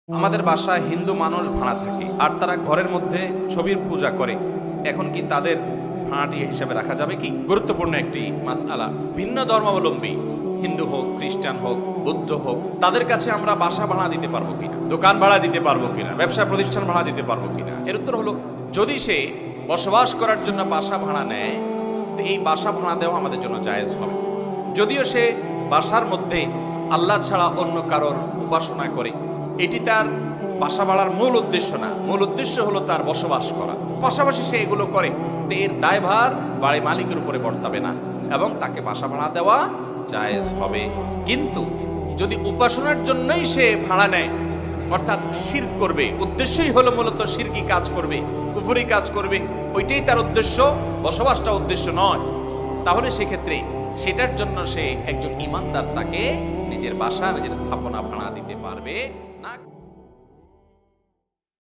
আমাদের বাসায় হিন্দু মানুষ ভাড়া থাকে আর তারা ঘরের মধ্যে ছবির পূজা করে। এখন কি তাদের ভাড়াটি হিসাবে রাখা যাবে কি? গুরুত্বপূর্ণ একটি মাসআলা। ভিন্ন ধর্মাবলম্বী হিন্দু হোক, খ্রিস্টান হোক, বৌদ্ধ হোক, তাদের কাছে আমরা বাসা ভাড়া দিতে পারবো কিনা, দোকান ভাড়া দিতে পারবো কিনা, ব্যবসা প্রতিষ্ঠান ভাড়া দিতে পারবো কিনা? এর উত্তর হলো, যদি সে বসবাস করার জন্য বাসা ভাড়া নেয়, তো এই বাসা ভাড়া দেওয়া আমাদের জন্য জায়েজ হবে। যদিও সে বাসার মধ্যে আল্লাহ ছাড়া অন্য কারোর উপাসনা করে, এটি তার বাসা ভাড়ার মূল উদ্দেশ্য না। মূল উদ্দেশ্য হলো তার বসবাস করা, পাশাপাশি সে এগুলো করে, তো এর দায়ভার বাড়ি মালিকের উপরে বর্তাবে না এবং তাকে বাসা ভাড়া দেওয়া জায়েজ হবে। কিন্তু যদি উপাসনার জন্যই সে ভাড়া নেয়, অর্থাৎ শিরক করবে, উদ্দেশ্যই হলো মূলত শিরকি কাজ করবে, কুফরি কাজ করবে, ওইটাই তার উদ্দেশ্য, বসবাসটা উদ্দেশ্য নয়, তাহলে সেক্ষেত্রে সেটার জন্য সে একজন ইমানদার তাকে নিজের বাসা, নিজের স্থাপনা ভাড়া দিতে পারবে না।